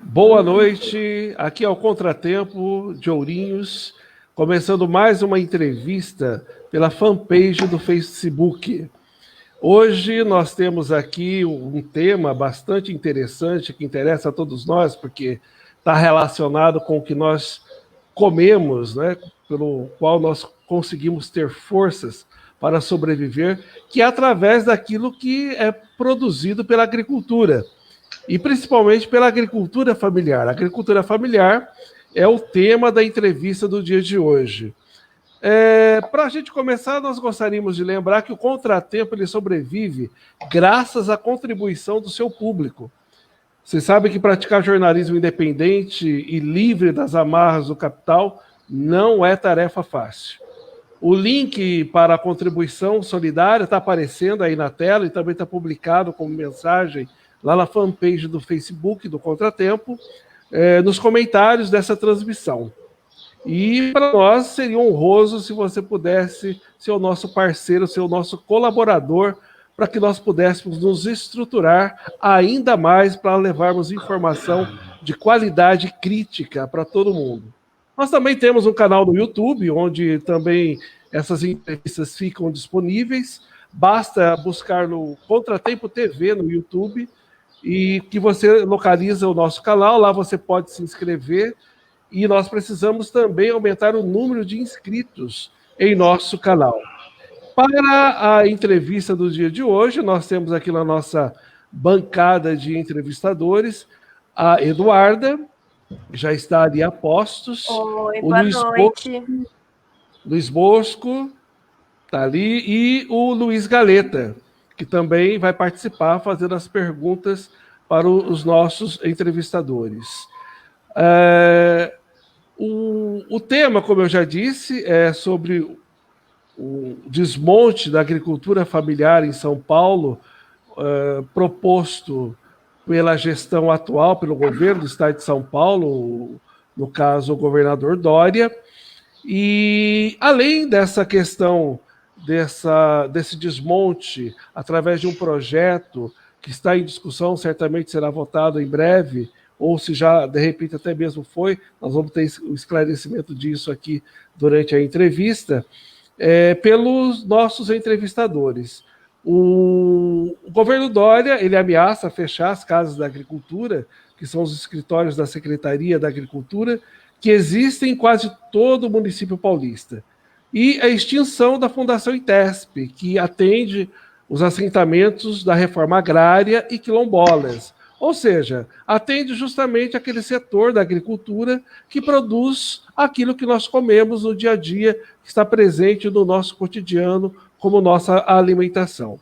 Boa noite, aqui é o Contratempo de Ourinhos, começando mais uma entrevista pela fanpage do Facebook. Hoje nós temos aqui um tema bastante interessante, que interessa a todos nós, porque está relacionado com o que nós comemos, né? Pelo qual nós conseguimos ter forças para sobreviver, que é através daquilo que é produzido pela agricultura. E principalmente pela agricultura familiar. A agricultura familiar é o tema da entrevista do dia de hoje. Para a gente começar, nós gostaríamos de lembrar que o Contratempo ele sobrevive graças à contribuição do seu público. Vocês sabem que praticar jornalismo independente e livre das amarras do capital não é tarefa fácil. O link para a contribuição solidária está aparecendo aí na tela e também está publicado como mensagem lá na fanpage do Facebook do Contratempo, nos comentários dessa transmissão. E para nós seria honroso se você pudesse ser o nosso parceiro, ser o nosso colaborador, para que nós pudéssemos nos estruturar ainda mais para levarmos informação de qualidade crítica para todo mundo. Nós também temos um canal no YouTube, onde também essas entrevistas ficam disponíveis. Basta buscar no Contratempo TV no YouTube, e que você localiza o nosso canal, lá você pode se inscrever, e nós precisamos também aumentar o número de inscritos em nosso canal. Para a entrevista do dia de hoje, nós temos aqui na nossa bancada de entrevistadores a Eduarda, que já está ali a postos. Oi, boa noite. Luiz Bosco está ali, e o Luiz Galeta, que também vai participar fazendo as perguntas para os nossos entrevistadores. O tema, como eu já disse, é sobre o desmonte da agricultura familiar em São Paulo, proposto pela gestão atual, pelo governo do estado de São Paulo, no caso, o governador Dória. E, além dessa questão desse desmonte, através de um projeto que está em discussão, certamente será votado em breve, ou se já, de repente, até mesmo foi, nós vamos ter o esclarecimento disso aqui durante a entrevista, pelos nossos entrevistadores. O governo Dória, ele ameaça fechar as casas da agricultura, que são os escritórios da Secretaria da Agricultura, que existem em quase todo o município paulista. E a extinção da Fundação ITESP, que atende os assentamentos da reforma agrária e quilombolas. Ou seja, atende justamente aquele setor da agricultura que produz aquilo que nós comemos no dia a dia, que está presente no nosso cotidiano como nossa alimentação.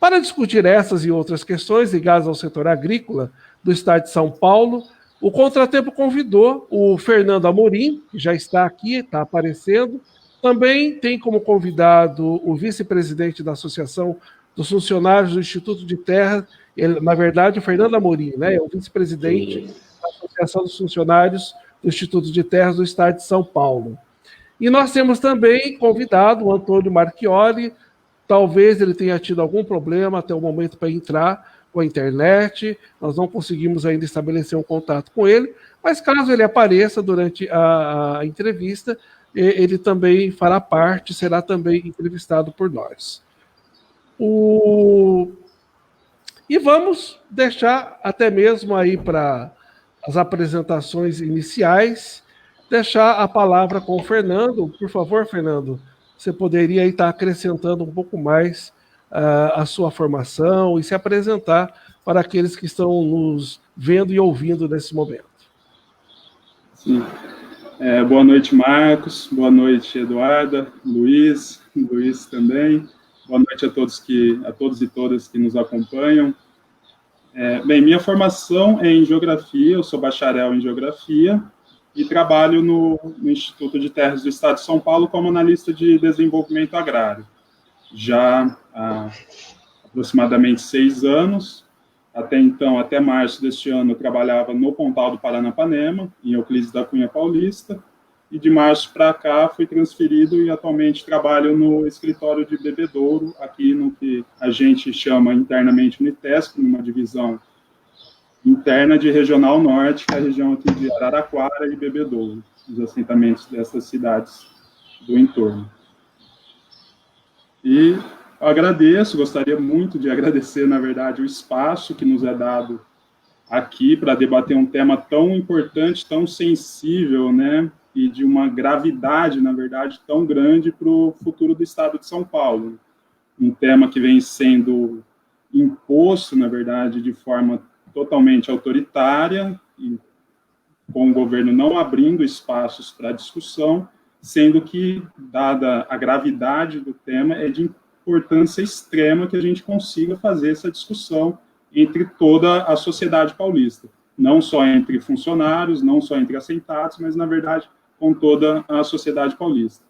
Para discutir essas e outras questões ligadas ao setor agrícola do estado de São Paulo, o Contratempo convidou o Fernando Amorim, que já está aqui, está aparecendo. Também tem como convidado o vice-presidente da Associação dos Funcionários do Instituto de Terra, ele, na verdade, o Fernando Amorim, né, é o vice-presidente da Associação dos Funcionários do Instituto de Terras do Estado de São Paulo. E nós temos também convidado o Antônio Marchioli. Talvez ele tenha tido algum problema até o momento para entrar com a internet, nós não conseguimos ainda estabelecer um contato com ele, mas caso ele apareça durante a entrevista, ele também fará parte, será também entrevistado por nós. E vamos deixar até mesmo aí para as apresentações iniciais, deixar a palavra com o Fernando. Por favor, Fernando, você poderia aí estar acrescentando um pouco mais a sua formação e se apresentar para aqueles que estão nos vendo e ouvindo nesse momento. Sim. Boa noite, Marcos. Boa noite, Eduarda, Luiz também. Boa noite a todos e todas que nos acompanham. Bem, minha formação é em Geografia, eu sou bacharel em Geografia e trabalho no Instituto de Terras do Estado de São Paulo como analista de desenvolvimento agrário. Já há aproximadamente 6 anos, até então, até março deste ano, eu trabalhava no Pontal do Paranapanema, em Euclides da Cunha Paulista, e de março para cá fui transferido e atualmente trabalho no escritório de Bebedouro, aqui no que a gente chama internamente Unitesp, numa divisão interna de Regional Norte, que é a região aqui de Araraquara e Bebedouro, os assentamentos dessas cidades do entorno. E eu agradeço, gostaria muito de agradecer, na verdade, o espaço que nos é dado aqui para debater um tema tão importante, tão sensível, né, e de uma gravidade, na verdade, tão grande para o futuro do Estado de São Paulo. Um tema que vem sendo imposto, na verdade, de forma totalmente autoritária, e com o governo não abrindo espaços para discussão, sendo que, dada a gravidade do tema, é de importância extrema que a gente consiga fazer essa discussão entre toda a sociedade paulista, não só entre funcionários, não só entre assentados, mas, na verdade, com toda a sociedade paulista.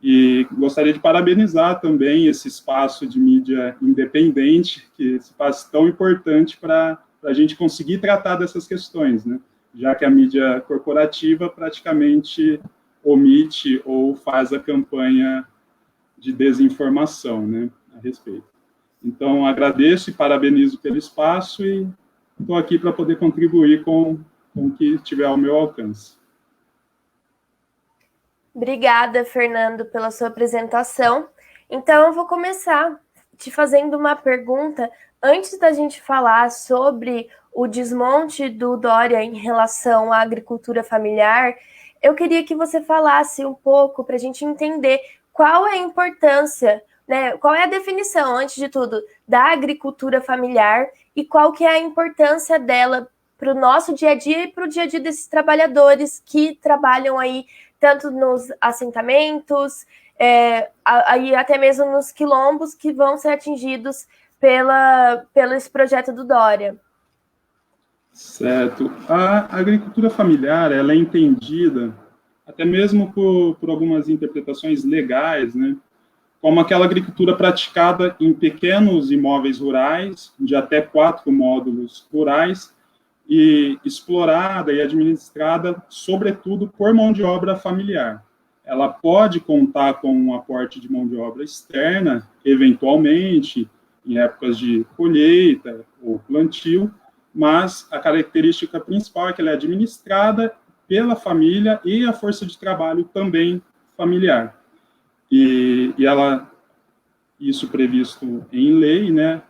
E gostaria de parabenizar também esse espaço de mídia independente, que é esse espaço tão importante para a gente conseguir tratar dessas questões, né? Já que a mídia corporativa praticamente omite ou faz a campanha de desinformação, né, a respeito. Então, agradeço e parabenizo pelo espaço e estou aqui para poder contribuir com o que tiver ao meu alcance. Obrigada, Fernando, pela sua apresentação. Então, eu vou começar te fazendo uma pergunta. Antes da gente falar sobre o desmonte do Dória em relação à agricultura familiar, eu queria que você falasse um pouco para a gente entender qual é a importância, né, qual é a definição, antes de tudo, da agricultura familiar e qual que é a importância dela para o nosso dia a dia e para o dia a dia desses trabalhadores que trabalham aí tanto nos assentamentos, aí até mesmo nos quilombos que vão ser atingidos pelo esse projeto do Dória. Certo. A agricultura familiar, ela é entendida, até mesmo por algumas interpretações legais, né, como aquela agricultura praticada em pequenos imóveis rurais, de até 4 módulos rurais, e explorada e administrada, sobretudo, por mão de obra familiar. Ela pode contar com um aporte de mão de obra externa, eventualmente, em épocas de colheita ou plantio, mas a característica principal é que ela é administrada pela família e a força de trabalho também familiar. E ela, isso previsto em lei, né,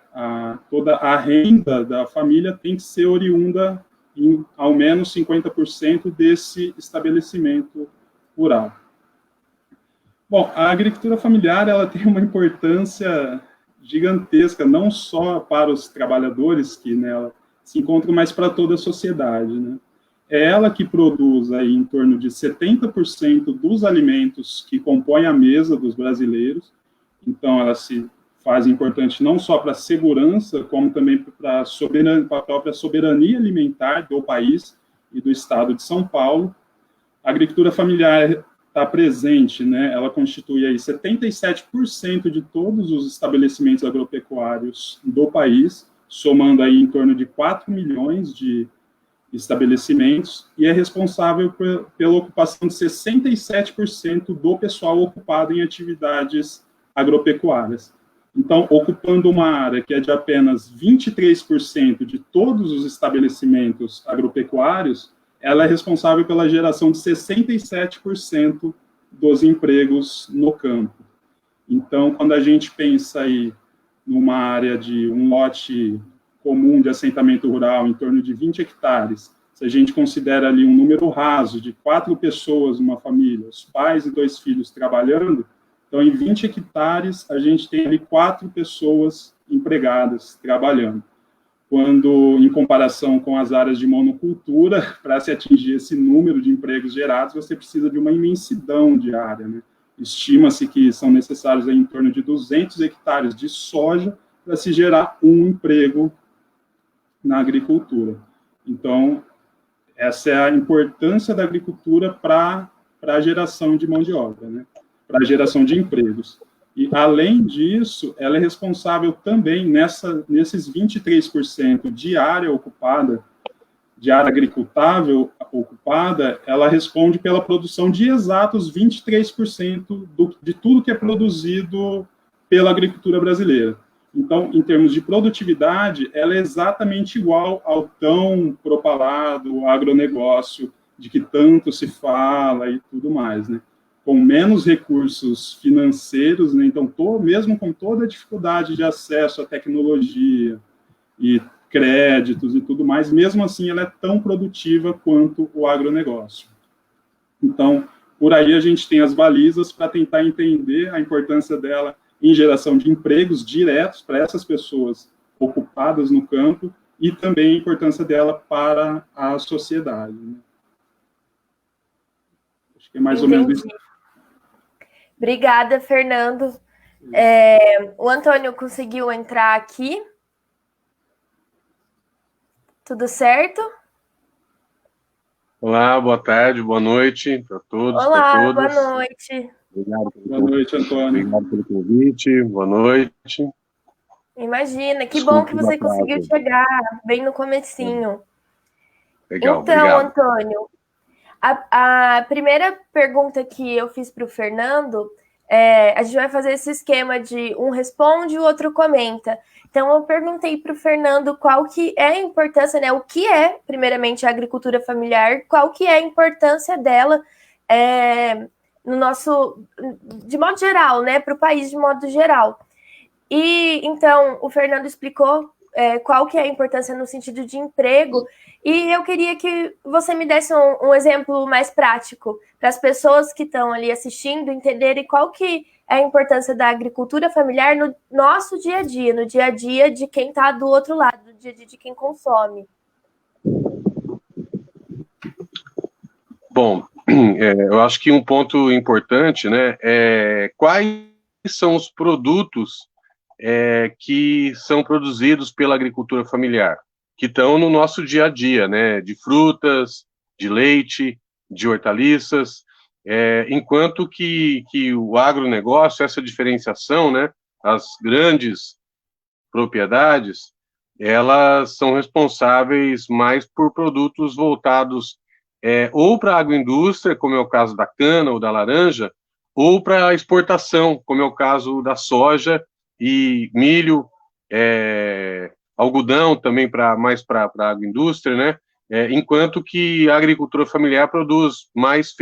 toda a renda da família tem que ser oriunda em ao menos 50% desse estabelecimento rural. Bom, a agricultura familiar, ela tem uma importância gigantesca, não só para os trabalhadores que nela se encontram, mas para toda a sociedade, né? É ela que produz aí em torno de 70% dos alimentos que compõem a mesa dos brasileiros. Então, ela se faz importante não só para a segurança, como também para a própria soberania alimentar do país e do estado de São Paulo. A agricultura familiar está presente, né? Ela constitui aí 77% de todos os estabelecimentos agropecuários do país, somando aí em torno de 4 milhões de estabelecimentos, e é responsável pela ocupação de 67% do pessoal ocupado em atividades agropecuárias. Então, ocupando uma área que é de apenas 23% de todos os estabelecimentos agropecuários, ela é responsável pela geração de 67% dos empregos no campo. Então, quando a gente pensa aí numa área de um lote comum de assentamento rural em torno de 20 hectares, se a gente considera ali um número raso de 4 pessoas numa família, os pais e 2 filhos trabalhando, então, em 20 hectares, a gente tem ali 4 pessoas empregadas trabalhando. Quando, em comparação com as áreas de monocultura, para se atingir esse número de empregos gerados, você precisa de uma imensidão de área, né? Estima-se que são necessários aí, em torno de 200 hectares de soja para se gerar um emprego na agricultura. Então, essa é a importância da agricultura para a geração de mão de obra, né? Para a geração de empregos. E, além disso, ela é responsável também nesses 23% de área ocupada de área agricultável ocupada, ela responde pela produção de exatos 23% de tudo que é produzido pela agricultura brasileira. Então, em termos de produtividade, ela é exatamente igual ao tão propalado agronegócio, de que tanto se fala e tudo mais, né? Com menos recursos financeiros, né? Então, mesmo com toda a dificuldade de acesso à tecnologia e créditos e tudo mais, mesmo assim ela é tão produtiva quanto o agronegócio. Então, por aí a gente tem as balizas para tentar entender a importância dela em geração de empregos diretos para essas pessoas ocupadas no campo e também a importância dela para a sociedade, né? Acho que é mais ou menos isso. Obrigada, Fernando. O Antônio conseguiu entrar aqui. Tudo certo? Olá, boa tarde, boa noite para todos. Olá, boa noite. Boa noite, Antônio. Obrigado pelo convite, boa noite. Imagina, que bom que você conseguiu chegar bem no comecinho. Legal, então, obrigado. Antônio, a primeira pergunta que eu fiz para o Fernando, a gente vai fazer esse esquema de um responde e o outro comenta. Então, eu perguntei para o Fernando qual que é a importância, né? O que é, primeiramente, a agricultura familiar, qual que é a importância dela no nosso, de modo geral, né? Para o país de modo geral. E, então, o Fernando explicou qual que é a importância no sentido de emprego, e eu queria que você me desse um exemplo mais prático para as pessoas que estão ali assistindo entenderem qual que é a importância da agricultura familiar no nosso dia a dia, no dia a dia de quem está do outro lado, no dia a dia de quem consome. Bom, eu acho que um ponto importante, né, é quais são os produtos que são produzidos pela agricultura familiar, que estão no nosso dia a dia, né, de frutas, de leite, de hortaliças, enquanto que o agronegócio, essa diferenciação, né, as grandes propriedades, elas são responsáveis mais por produtos voltados ou para a agroindústria, como é o caso da cana ou da laranja, ou para a exportação, como é o caso da soja e milho, algodão também mais para a agroindústria, né? Enquanto que a agricultura familiar produz mais,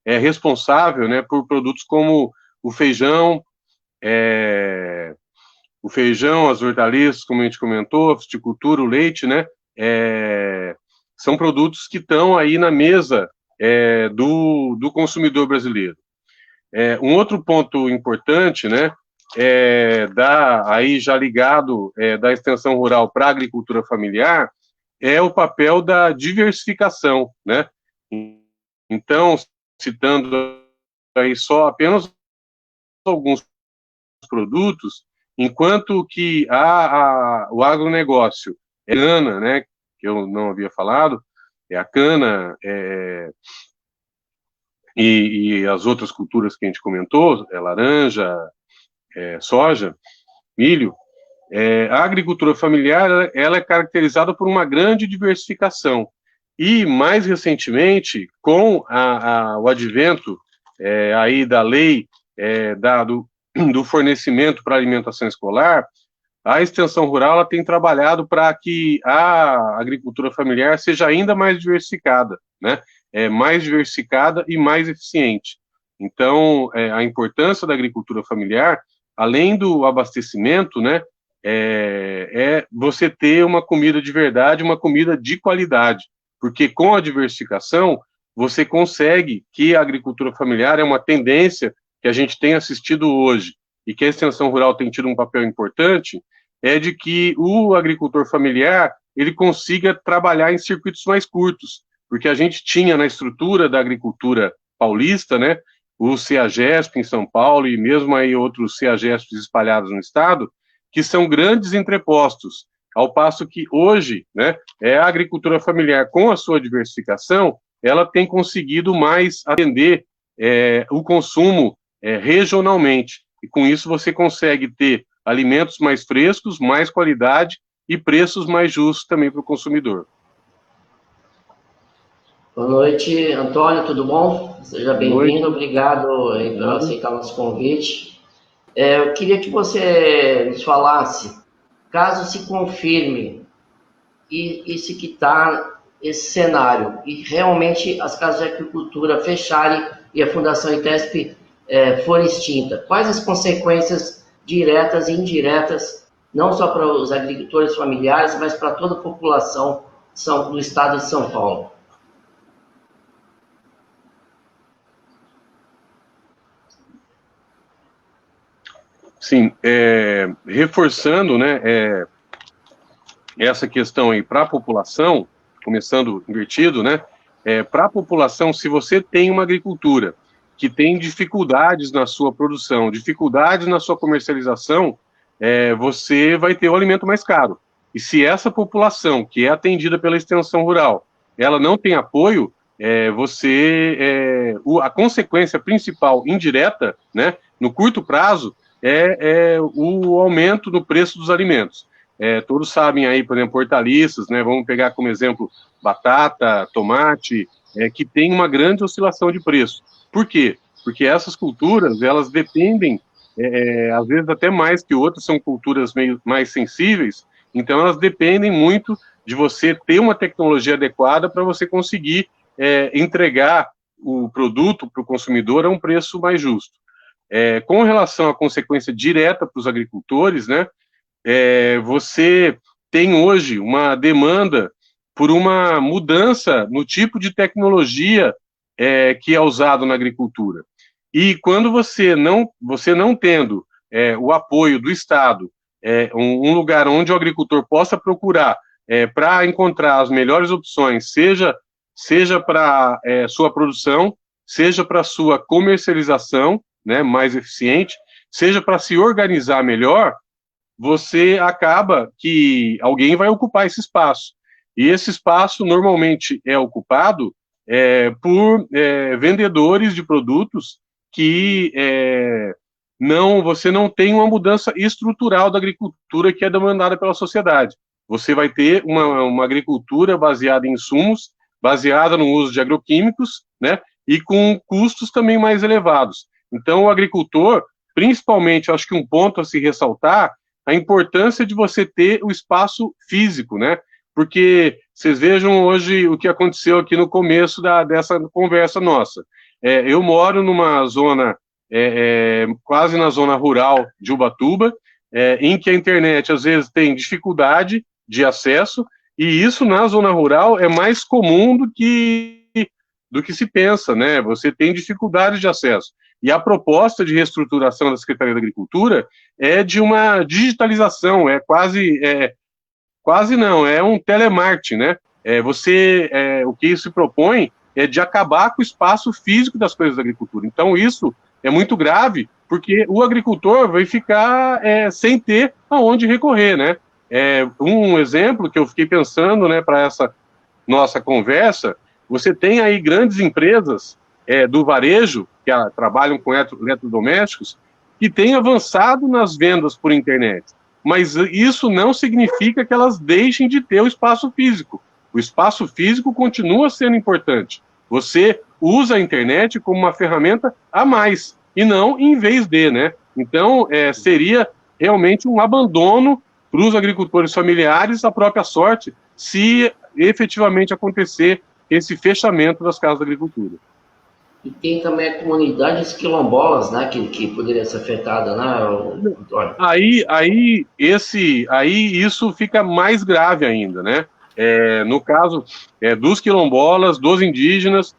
é responsável, né, por produtos como o feijão, as hortaliças, como a gente comentou, a fruticultura, o leite, né? São produtos que estão aí na mesa do consumidor brasileiro. Um outro ponto importante, né, aí já ligado da extensão rural para a agricultura familiar, é o papel da diversificação, né? Então, citando aí só apenas alguns produtos, enquanto que o agronegócio é cana, né, que eu não havia falado, é a cana e as outras culturas que a gente comentou, laranja, soja, milho, a agricultura familiar ela é caracterizada por uma grande diversificação. E, mais recentemente, com o advento aí da lei do fornecimento para alimentação escolar, a extensão rural ela tem trabalhado para que a agricultura familiar seja ainda mais diversificada, né? Mais diversificada e mais eficiente. Então, a importância da agricultura familiar, além do abastecimento, né, você ter uma comida de verdade, uma comida de qualidade, porque com a diversificação, você consegue que a agricultura familiar é uma tendência que a gente tem assistido hoje, e que a extensão rural tem tido um papel importante, é de que o agricultor familiar, ele consiga trabalhar em circuitos mais curtos, porque a gente tinha na estrutura da agricultura paulista, né, o CEAGESP em São Paulo e mesmo aí outros CEAGESPs espalhados no estado, que são grandes entrepostos, ao passo que hoje, né, a agricultura familiar, com a sua diversificação, ela tem conseguido mais atender o consumo regionalmente, e com isso você consegue ter alimentos mais frescos, mais qualidade e preços mais justos também para o consumidor. Boa noite, Antônio, tudo bom? Seja bem-vindo, obrigado aí por aceitar nosso convite. Eu queria que você nos falasse, caso se confirme e se quitar esse cenário, e realmente as casas de agricultura fecharem e a Fundação ITESP for extinta, quais as consequências diretas e indiretas, não só para os agricultores familiares, mas para toda a população do estado de São Paulo? Sim, reforçando, né, essa questão aí para a população, começando invertido, né, para a população, se você tem uma agricultura que tem dificuldades na sua produção, dificuldades na sua comercialização, você vai ter o alimento mais caro. E se essa população, que é atendida pela extensão rural, ela não tem apoio, a consequência principal indireta, né, no curto prazo, o aumento no preço dos alimentos. Todos sabem aí, por exemplo, hortaliças, né, vamos pegar como exemplo batata, tomate, que tem uma grande oscilação de preço. Por quê? Porque essas culturas, elas dependem, às vezes até mais que outras, são culturas meio mais sensíveis, então elas dependem muito de você ter uma tecnologia adequada para você conseguir entregar o produto para o consumidor a um preço mais justo. Com relação à consequência direta para os agricultores, né, você tem hoje uma demanda por uma mudança no tipo de tecnologia que é usado na agricultura. E quando você não tendo o apoio do Estado, um lugar onde o agricultor possa procurar para encontrar as melhores opções, seja para sua produção, seja para sua comercialização, né, mais eficiente, seja para se organizar melhor, você acaba que alguém vai ocupar esse espaço. E esse espaço normalmente é ocupado por vendedores de produtos que você não tem uma mudança estrutural da agricultura que é demandada pela sociedade. Você vai ter uma agricultura baseada em insumos, baseada no uso de agroquímicos, né, e com custos também mais elevados. Então, o agricultor, principalmente, acho que um ponto a se ressaltar, a importância de você ter o espaço físico, né? Porque vocês vejam hoje o que aconteceu aqui no começo dessa conversa nossa. Eu moro numa zona, quase na zona rural de Ubatuba, em que a internet, às vezes, tem dificuldade de acesso, e isso, na zona rural, é mais comum do que se pensa, né? Você tem dificuldade de acesso. E a proposta de reestruturação da Secretaria da Agricultura é de uma digitalização, quase não, é um telemarketing, né? O que isso se propõe é de acabar com o espaço físico das coisas da agricultura. Então, isso é muito grave, porque o agricultor vai ficar sem ter aonde recorrer, né? Um exemplo que eu fiquei pensando, né, para essa nossa conversa, você tem aí grandes empresas do varejo, que trabalham com eletrodomésticos, que têm avançado nas vendas por internet. Mas isso não significa que elas deixem de ter o espaço físico. O espaço físico continua sendo importante. Você usa a internet como uma ferramenta a mais, e não em vez de, né? Então, seria realmente um abandono para os agricultores familiares, a própria sorte, se efetivamente acontecer esse fechamento das casas da agricultura. E tem também comunidades quilombolas, né, que poderia ser afetada, né, Antônio? Aí isso fica mais grave ainda, né? No caso dos quilombolas, dos indígenas,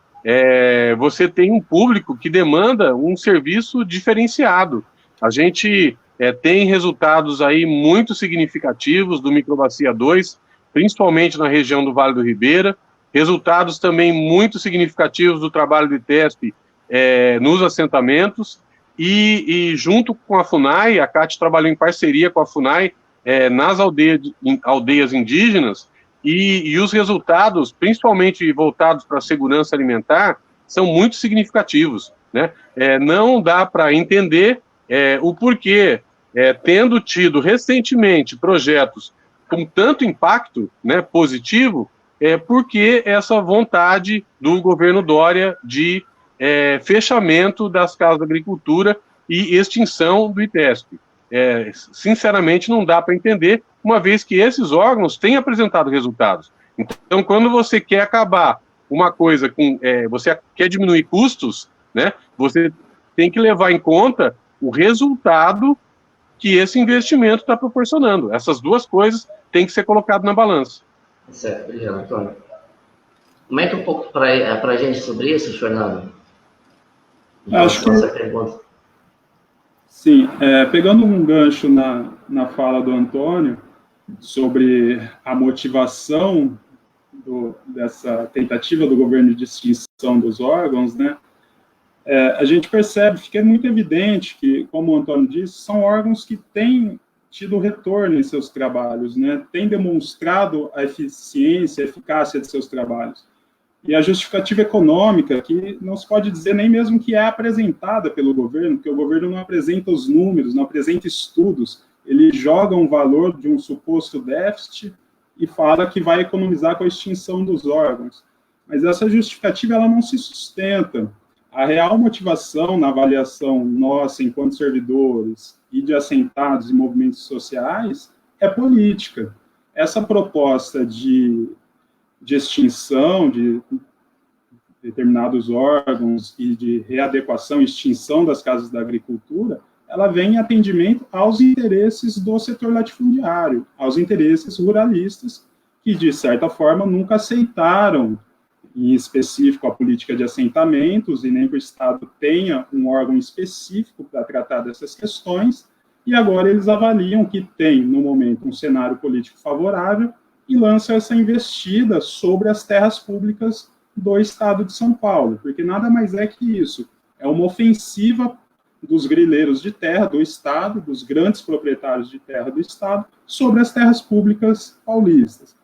você tem um público que demanda um serviço diferenciado. A gente tem resultados aí muito significativos do Microbacia 2, principalmente na região do Vale do Ribeira, resultados também muito significativos do trabalho do ITESP nos assentamentos, e junto com a FUNAI, a CAT trabalhou em parceria com a FUNAI nas aldeias indígenas, e os resultados, principalmente voltados para a segurança alimentar, são muito significativos, né? Não dá para entender o porquê, tendo tido recentemente projetos com tanto impacto, né, positivo, por que essa vontade do governo Dória de fechamento das casas da agricultura e extinção do ITESP. Sinceramente, não dá para entender, uma vez que esses órgãos têm apresentado resultados. Então, quando você quer acabar uma coisa com... você quer diminuir custos, né, você tem que levar em conta o resultado que esse investimento está proporcionando. Essas duas coisas têm que ser colocadas na balança. Certo, obrigado, Antônio. Comenta um pouco para a gente sobre isso, Fernando. Acho que... essa pergunta. Sim, pegando um gancho na fala do Antônio sobre a motivação dessa tentativa do governo de extinção dos órgãos, né, a gente percebe, fica muito evidente que, como o Antônio disse, são órgãos que têm tido retorno em seus trabalhos, né, têm demonstrado a eficiência, a eficácia de seus trabalhos. E a justificativa econômica, que não se pode dizer nem mesmo que é apresentada pelo governo, porque o governo não apresenta os números, não apresenta estudos, ele joga um valor de um suposto déficit e fala que vai economizar com a extinção dos órgãos. Mas essa justificativa ela não se sustenta. A real motivação na avaliação nossa, enquanto servidores e de assentados e movimentos sociais, é política. Essa proposta de extinção de determinados órgãos e de readequação e extinção das casas da agricultura, ela vem em atendimento aos interesses do setor latifundiário, aos interesses ruralistas, que, de certa forma, nunca aceitaram, em específico, a política de assentamentos, e nem que o Estado tenha um órgão específico para tratar dessas questões, e agora eles avaliam que tem, no momento, um cenário político favorável, e lança essa investida sobre as terras públicas do Estado de São Paulo, porque nada mais é que isso, é uma ofensiva dos grileiros de terra do Estado, dos grandes proprietários de terra do Estado, sobre as terras públicas paulistas.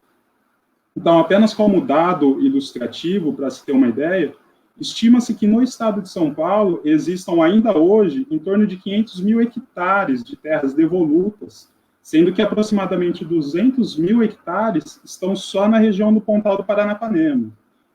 Então, apenas como dado ilustrativo, para se ter uma ideia, estima-se que no Estado de São Paulo existam ainda hoje em torno de 500 mil hectares de terras devolutas, sendo que aproximadamente 200 mil hectares estão só na região do Pontal do Paranapanema.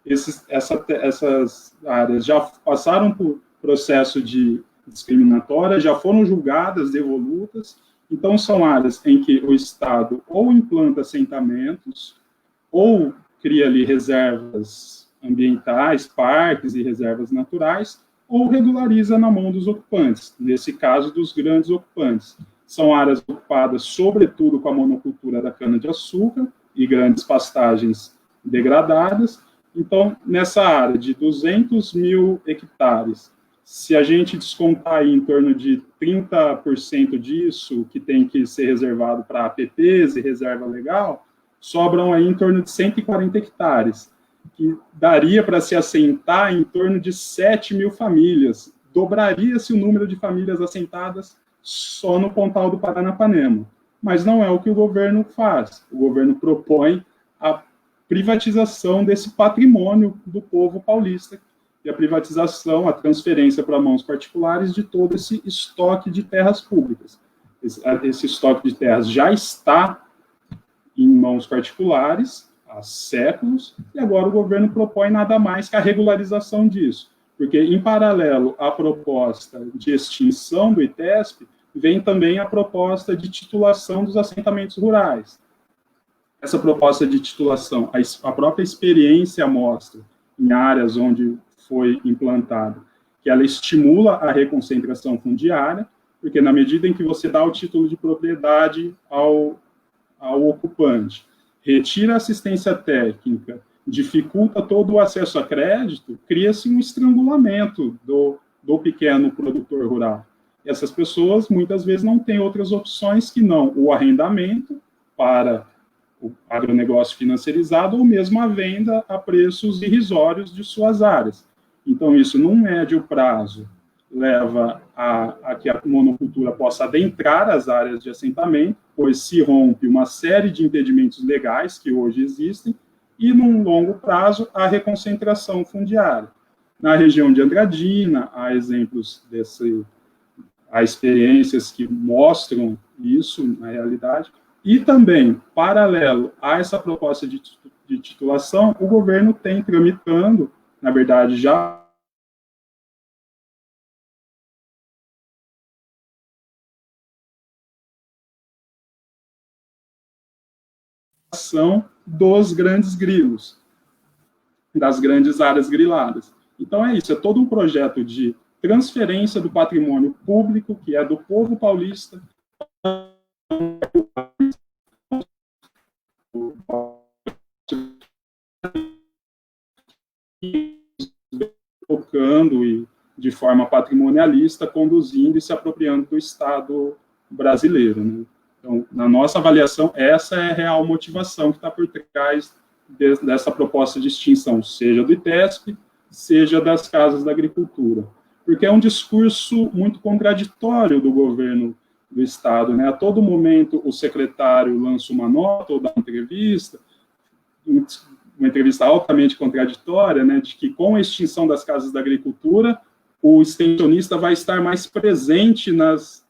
Essas áreas já passaram por processo de discriminatória, já foram julgadas, devolutas, então são áreas em que o Estado ou implanta assentamentos, ou cria ali reservas ambientais, parques e reservas naturais, ou regulariza na mão dos ocupantes, nesse caso dos grandes ocupantes. São áreas ocupadas, sobretudo, com a monocultura da cana-de-açúcar e grandes pastagens degradadas. Então, nessa área de 200 mil hectares, se a gente descontar aí em torno de 30% disso, que tem que ser reservado para APPs e reserva legal, sobram aí em torno de 140 hectares, que daria para se assentar em torno de 7 mil famílias. Dobraria-se o número de famílias assentadas só no Pontal do Paranapanema. Mas não é o que o governo faz. O governo propõe a privatização desse patrimônio do povo paulista, e a privatização, a transferência para mãos particulares de todo esse estoque de terras públicas. Esse estoque de terras já está em mãos particulares há séculos, e agora o governo propõe nada mais que a regularização disso. Porque, em paralelo à proposta de extinção do ITESP, vem também a proposta de titulação dos assentamentos rurais. Essa proposta de titulação, a própria experiência mostra, em áreas onde foi implantada, que ela estimula a reconcentração fundiária, porque na medida em que você dá o título de propriedade ao ocupante, retira a assistência técnica, dificulta todo o acesso a crédito, cria-se um estrangulamento do pequeno produtor rural. E essas pessoas, muitas vezes, não têm outras opções que não o arrendamento para o agronegócio financiarizado ou mesmo a venda a preços irrisórios de suas áreas. Então, isso, num médio prazo, leva a que a monocultura possa adentrar as áreas de assentamento, pois se rompe uma série de impedimentos legais que hoje existem, e, num longo prazo, a reconcentração fundiária. Na região de Andradina, há exemplos há experiências que mostram isso na realidade, e também, paralelo a essa proposta de de titulação, o governo tem tramitando, na verdade, já dos grandes grilos, das grandes áreas griladas. Então é isso, é todo um projeto de transferência do patrimônio público, que é do povo paulista, tocando e de forma patrimonialista, conduzindo e se apropriando do Estado brasileiro, né? Então, na nossa avaliação, essa é a real motivação que está por trás dessa proposta de extinção, seja do ITESP, seja das casas da agricultura. Porque é um discurso muito contraditório do governo do Estado, né? A todo momento, o secretário lança uma nota ou dá uma entrevista altamente contraditória, né, de que com a extinção das casas da agricultura, o extensionista vai estar mais presente nas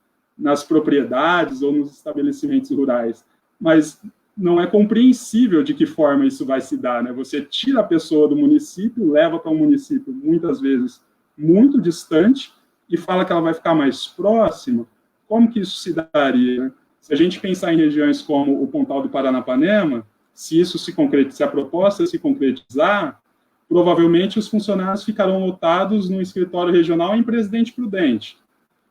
propriedades ou nos estabelecimentos rurais. Mas não é compreensível de que forma isso vai se dar, né? Você tira a pessoa do município, leva para um município, muitas vezes, muito distante, e fala que ela vai ficar mais próxima. Como que isso se daria, né? Se a gente pensar em regiões como o Pontal do Paranapanema, se isso se a proposta se concretizar, provavelmente os funcionários ficarão lotados no escritório regional em Presidente Prudente.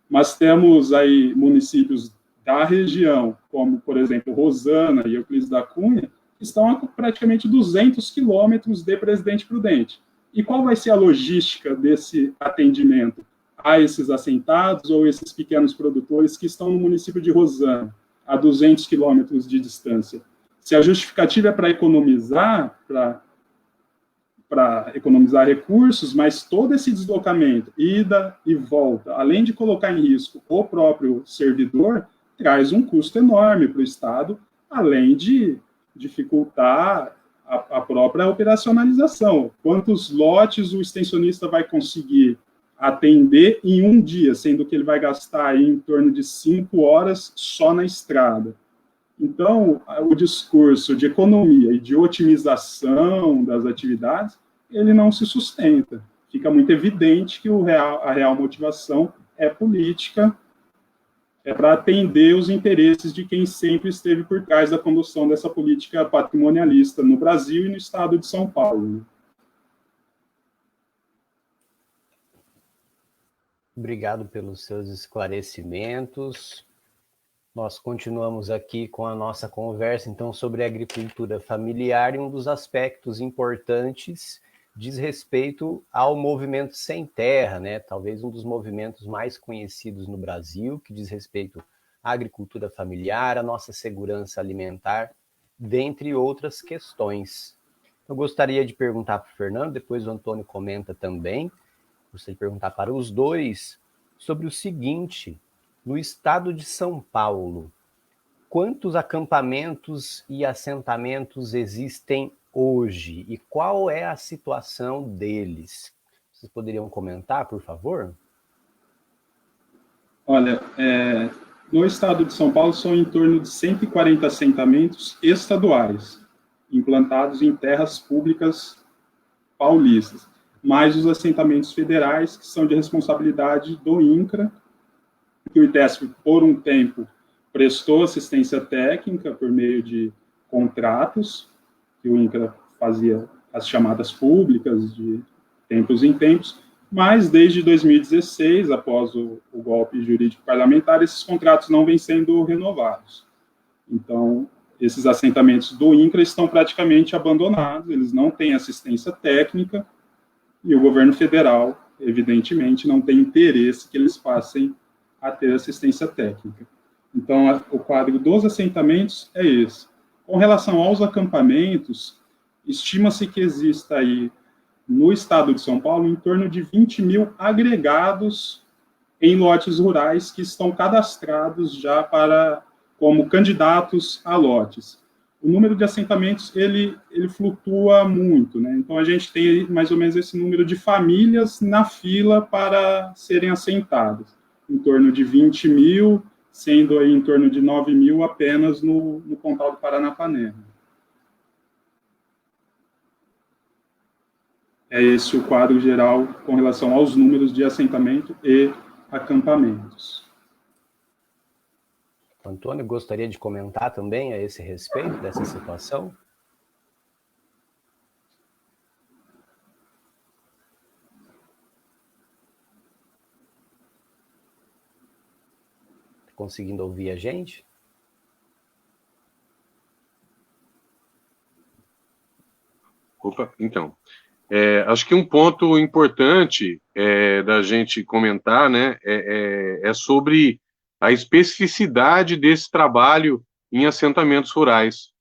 Mas temos aí municípios da região, como, por exemplo, Rosana e Euclides da Cunha, que estão a praticamente 200 quilômetros de Presidente Prudente. E qual vai ser a logística desse atendimento a esses assentados ou esses pequenos produtores que estão no município de Rosana, a 200 quilômetros de distância? Se a justificativa é para economizar recursos, mas todo esse deslocamento, ida e volta, além de colocar em risco o próprio servidor, traz um custo enorme para o Estado, além de dificultar a própria operacionalização. Quantos lotes o extensionista vai conseguir atender em um dia, sendo que ele vai gastar aí em torno de 5 horas só na estrada? Então, o discurso de economia e de otimização das atividades, ele não se sustenta. Fica muito evidente que a real motivação é política, é para atender os interesses de quem sempre esteve por trás da condução dessa política patrimonialista no Brasil e no estado de São Paulo. Obrigado pelos seus esclarecimentos. Nós continuamos aqui com a nossa conversa, então, sobre a agricultura familiar, e um dos aspectos importantes diz respeito ao movimento Sem Terra, né? Talvez um dos movimentos mais conhecidos no Brasil, que diz respeito à agricultura familiar, à nossa segurança alimentar, dentre outras questões. Eu gostaria de perguntar para o Fernando, depois o Antônio comenta também, gostaria de perguntar para os dois sobre o seguinte: no estado de São Paulo, quantos acampamentos e assentamentos existem hoje e qual é a situação deles? Vocês poderiam comentar, por favor? Olha, no estado de São Paulo são em torno de 140 assentamentos estaduais, implantados em terras públicas paulistas, mais os assentamentos federais, que são de responsabilidade do INCRA, que o ITESP, por um tempo, prestou assistência técnica por meio de contratos, que o INCRA fazia as chamadas públicas de tempos em tempos, mas desde 2016, após o golpe jurídico parlamentar, esses contratos não vêm sendo renovados. Então, esses assentamentos do INCRA estão praticamente abandonados, eles não têm assistência técnica, e o governo federal, evidentemente, não tem interesse que eles passem a ter assistência técnica. Então, o quadro dos assentamentos é esse. Com relação aos acampamentos, estima-se que exista aí, no estado de São Paulo, em torno de 20 mil agregados em lotes rurais que estão cadastrados já como candidatos a lotes. O número de assentamentos, ele flutua muito, né? Então, a gente tem mais ou menos esse número de famílias na fila para serem assentadas, em torno de 20 mil, sendo aí em torno de 9 mil apenas no Pontal do Paranapanema. É esse o quadro geral com relação aos números de assentamento e acampamentos. Antônio, gostaria de comentar também a esse respeito dessa situação? Conseguindo ouvir a gente? Opa, então, acho que um ponto importante da gente comentar, né, é sobre a especificidade desse trabalho em assentamentos rurais.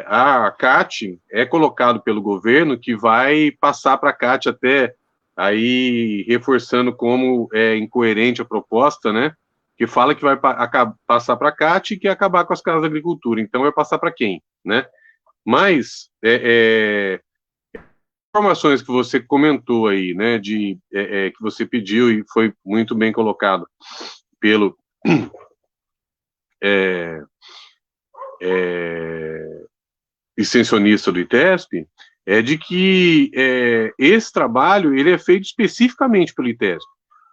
A CAT é colocado pelo governo que vai passar para a CAT até aí reforçando como é incoerente a proposta, né, que fala que vai passar para a CAT e que acabar com as casas de agricultura. Então vai passar para quem, né? Mas informações que você comentou aí, né, que você pediu e foi muito bem colocado pelo extensionista do ITESP, é de que esse trabalho ele é feito especificamente pelo ITESP.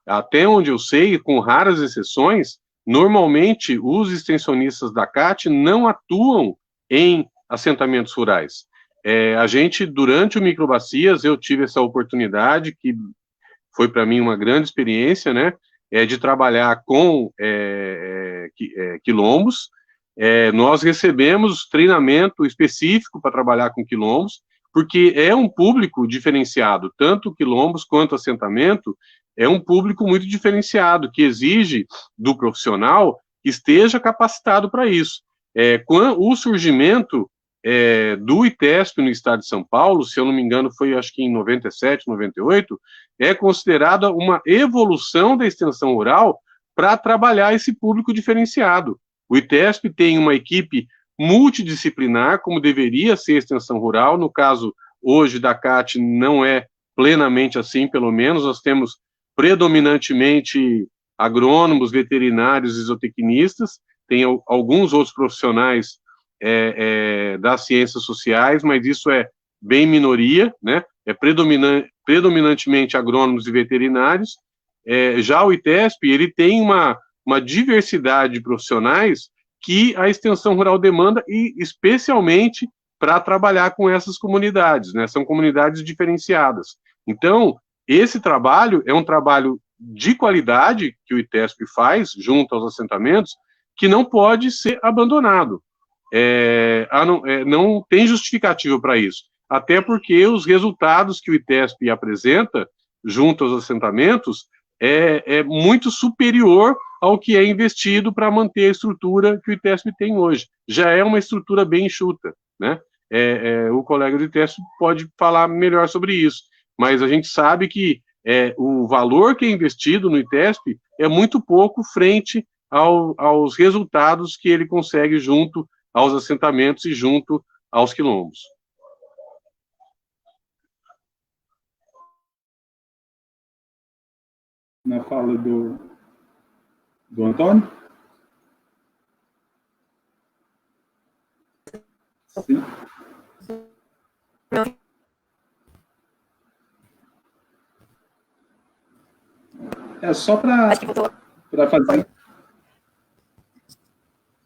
Até onde eu sei, com raras exceções, normalmente os extensionistas da CAT não atuam em assentamentos rurais. A gente, durante o Microbacias, eu tive essa oportunidade, que foi para mim uma grande experiência, né, de trabalhar com quilombos. Nós recebemos treinamento específico para trabalhar com quilombos, porque é um público diferenciado, tanto quilombos quanto assentamento, é um público muito diferenciado, que exige do profissional que esteja capacitado para isso. O surgimento do ITESP no estado de São Paulo, se eu não me engano, foi acho que em 97, 98, é considerada uma evolução da extensão rural para trabalhar esse público diferenciado. O ITESP tem uma equipe multidisciplinar, como deveria ser a extensão rural. No caso, hoje, da CAT, não é plenamente assim, pelo menos. Nós temos predominantemente agrônomos, veterinários e zootecnistas, tem alguns outros profissionais das ciências sociais, mas isso é bem minoria, né? Predominantemente agrônomos e veterinários. Já o ITESP, ele tem uma diversidade de profissionais que a extensão rural demanda, e especialmente para trabalhar com essas comunidades, né? São comunidades diferenciadas. Então, esse trabalho é um trabalho de qualidade que o ITESP faz junto aos assentamentos, que não pode ser abandonado. Não tem justificativa para isso, até porque os resultados que o ITESP apresenta junto aos assentamentos é muito superior ao que é investido para manter a estrutura que o ITESP tem hoje. Já é uma estrutura bem enxuta, né? O colega do ITESP pode falar melhor sobre isso, mas a gente sabe que o valor que é investido no ITESP é muito pouco frente aos resultados que ele consegue junto aos assentamentos e junto aos quilombos. Na fala do Antônio? Sim. Só para fazer...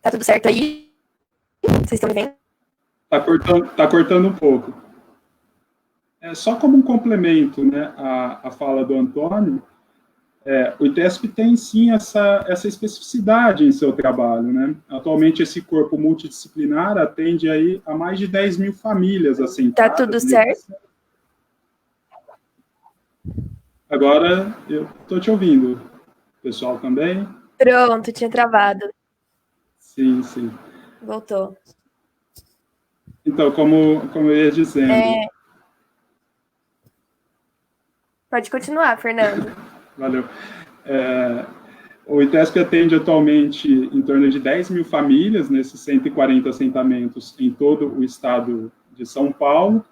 Tá tudo certo aí? Vocês estão me vendo? Tá cortando um pouco. Só como um complemento, né, a fala do Antônio, o ITESP tem sim essa especificidade em seu trabalho, né? Atualmente esse corpo multidisciplinar atende aí a mais de 10 mil famílias assentadas. Tá tudo certo? Agora eu estou te ouvindo. Pessoal também? Pronto, tinha travado. Sim, sim. Voltou. Então, como eu ia dizendo... Pode continuar, Fernando. Valeu. O ITESP atende atualmente em torno de 10 mil famílias nesses 140 assentamentos em todo o estado de São Paulo,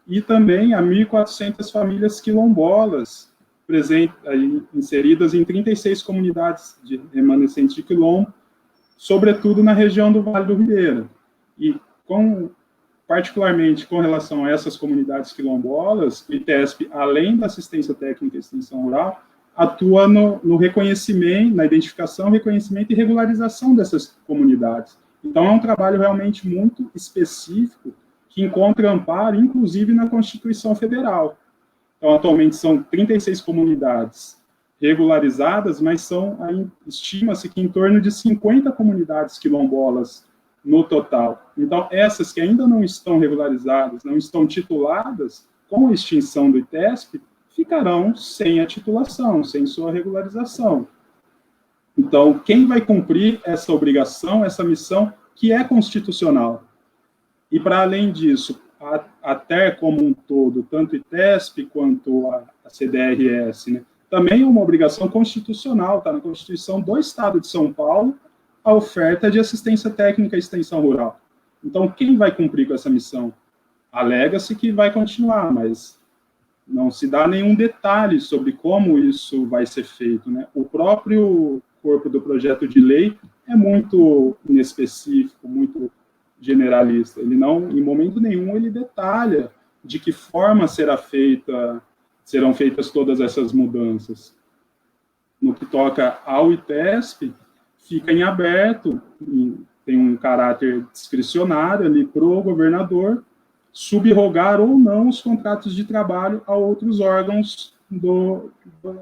e também a 1.400 famílias quilombolas inseridas em 36 comunidades remanescentes de quilombo, sobretudo na região do Vale do Ribeira. E com particularmente com relação a essas comunidades quilombolas, o ITESP, além da assistência técnica e extensão rural, atua no reconhecimento, na identificação, reconhecimento e regularização dessas comunidades. Então, é um trabalho realmente muito específico, que encontra amparo, inclusive, na Constituição Federal. Então, atualmente, são 36 comunidades regularizadas, mas estima-se que em torno de 50 comunidades quilombolas no total. Então, essas que ainda não estão regularizadas, não estão tituladas, com a extinção do ITESP, ficarão sem a titulação, sem sua regularização. Então, quem vai cumprir essa obrigação, essa missão, que é constitucional? E, para além disso, a TER como um todo, tanto o ITESP quanto a CDRS, né, também é uma obrigação constitucional, está na Constituição do Estado de São Paulo, a oferta de assistência técnica e extensão rural. Então, quem vai cumprir com essa missão? Alega-se que vai continuar, mas não se dá nenhum detalhe sobre como isso vai ser feito, né? O próprio corpo do projeto de lei é muito inespecífico, muito generalista. Ele não, em momento nenhum, ele detalha de que forma serão feitas todas essas mudanças. No que toca ao ITESP, fica em aberto, tem um caráter discricionário ali para o governador subrogar ou não os contratos de trabalho a outros órgãos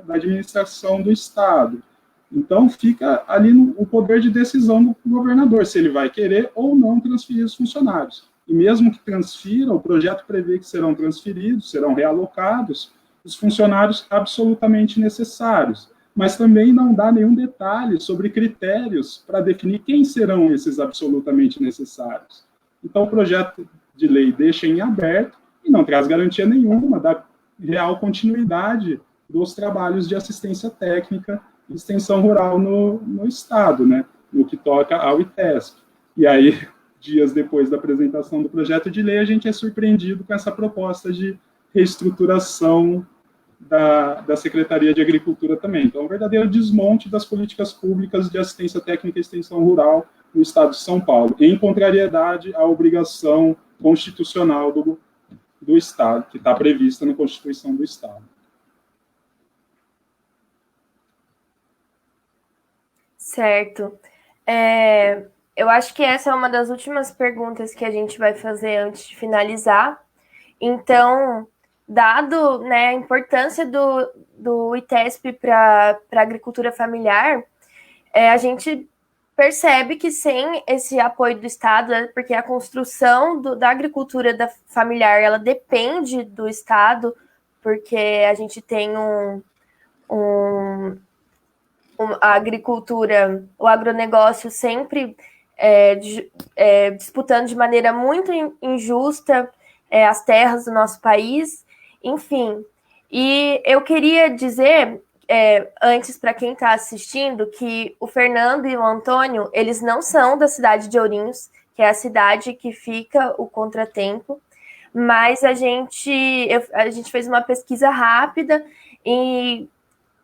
da administração do Estado. Então, fica ali o poder de decisão do governador, se ele vai querer ou não transferir os funcionários. E mesmo que transfira, o projeto prevê que serão transferidos, serão realocados os funcionários absolutamente necessários, mas também não dá nenhum detalhe sobre critérios para definir quem serão esses absolutamente necessários. Então, o projeto de lei deixa em aberto e não traz garantia nenhuma da real continuidade dos trabalhos de assistência técnica e extensão rural no Estado, né, no que toca ao ITESP. E aí, dias depois da apresentação do projeto de lei, a gente é surpreendido com essa proposta de reestruturação da Secretaria de Agricultura também. Então, um verdadeiro desmonte das políticas públicas de assistência técnica e extensão rural no Estado de São Paulo, em contrariedade à obrigação constitucional do Estado, que está prevista na Constituição do Estado. Certo. Eu acho que essa é uma das últimas perguntas que a gente vai fazer antes de finalizar. Então, dado, né, a importância do ITESP para a agricultura familiar, a gente percebe que sem esse apoio do Estado, porque a construção da agricultura familiar, ela depende do Estado, porque a gente tem a agricultura, o agronegócio sempre disputando de maneira muito injusta as terras do nosso país, enfim. E eu queria dizer, antes, para quem está assistindo, que o Fernando e o Antônio, eles não são da cidade de Ourinhos, que é a cidade que fica o Contratempo, mas a gente fez uma pesquisa rápida e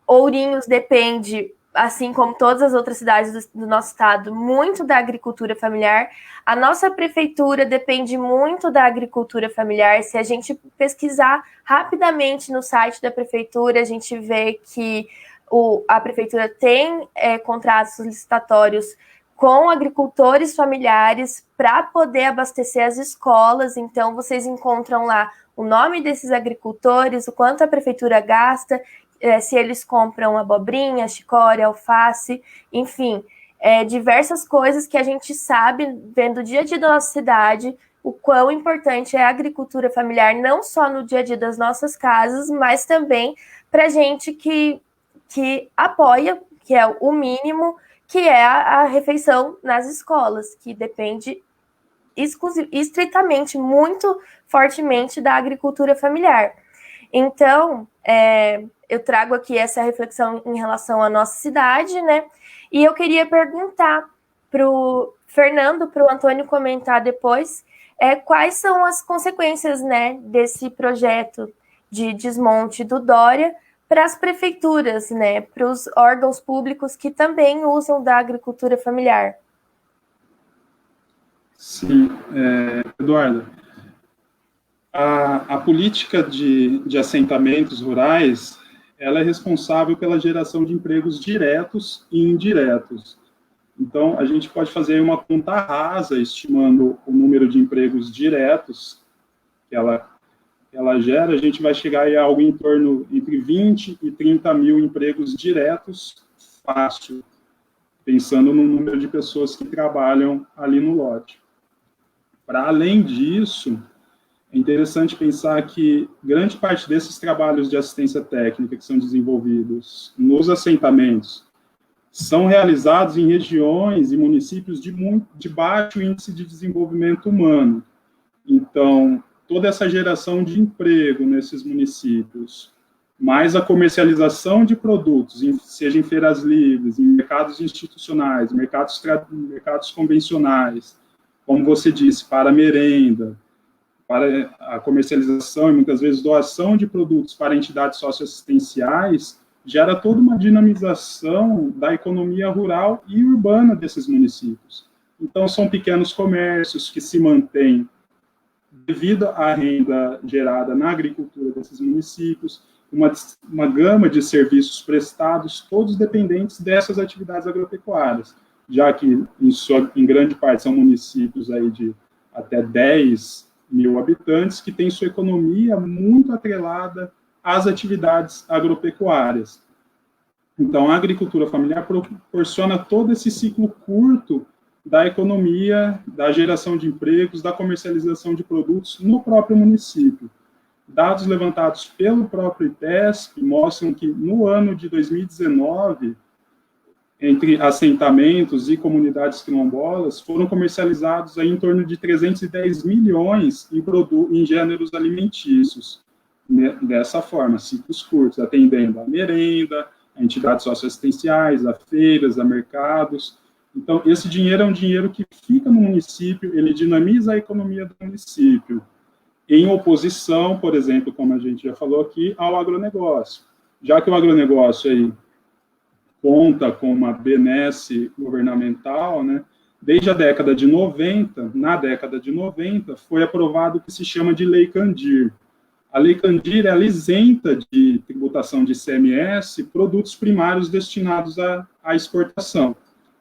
Ourinhos depende, assim como todas as outras cidades do nosso estado, muito da agricultura familiar. A nossa prefeitura depende muito da agricultura familiar. Se a gente pesquisar rapidamente no site da prefeitura, a gente vê que a prefeitura tem contratos licitatórios com agricultores familiares para poder abastecer as escolas. Então, vocês encontram lá o nome desses agricultores, o quanto a prefeitura gasta, se eles compram abobrinha, chicória, alface, enfim, diversas coisas que a gente sabe, vendo o dia a dia da nossa cidade, o quão importante é a agricultura familiar, não só no dia a dia das nossas casas, mas também para gente que apoia, que é o mínimo, que é a refeição nas escolas, que depende estritamente, muito fortemente da agricultura familiar. Então, eu trago aqui essa reflexão em relação à nossa cidade, né? E eu queria perguntar para o Fernando, para o Antônio comentar depois, quais são as consequências, né, desse projeto de desmonte do Dória para as prefeituras, né, para os órgãos públicos que também usam da agricultura familiar. Sim, Eduardo, A política de assentamentos rurais, ela é responsável pela geração de empregos diretos e indiretos. Então, a gente pode fazer uma conta rasa, estimando o número de empregos diretos que ela gera, a gente vai chegar a algo em torno entre 20 e 30 mil empregos diretos, fácil, pensando no número de pessoas que trabalham ali no lote. Para além disso, é interessante pensar que grande parte desses trabalhos de assistência técnica que são desenvolvidos nos assentamentos são realizados em regiões e municípios de baixo índice de desenvolvimento humano. Então, toda essa geração de emprego nesses municípios, mais a comercialização de produtos, seja em feiras livres, em mercados institucionais, mercados convencionais, como você disse, para merenda, para a comercialização e muitas vezes doação de produtos para entidades socioassistenciais, gera toda uma dinamização da economia rural e urbana desses municípios. Então, são pequenos comércios que se mantêm devido à renda gerada na agricultura desses municípios, uma gama de serviços prestados, todos dependentes dessas atividades agropecuárias, já que, em grande parte, são municípios aí de até 10 mil habitantes, que têm sua economia muito atrelada às atividades agropecuárias. Então, a agricultura familiar proporciona todo esse ciclo curto da economia, da geração de empregos, da comercialização de produtos no próprio município. Dados levantados pelo próprio IPESP mostram que, no ano de 2019, entre assentamentos e comunidades quilombolas, foram comercializados aí em torno de 310 milhões em gêneros alimentícios. Dessa forma, ciclos curtos, atendendo a merenda, a entidades socioassistenciais, a feiras, a mercados. Então, esse dinheiro é um dinheiro que fica no município, ele dinamiza a economia do município, em oposição, por exemplo, como a gente já falou aqui, ao agronegócio. Já que o agronegócio aí conta com uma benesse governamental, né, desde a década de 90, na década de 90, foi aprovado o que se chama de Lei Candir. A Lei Candir, ela isenta de tributação de ICMS produtos primários destinados à exportação.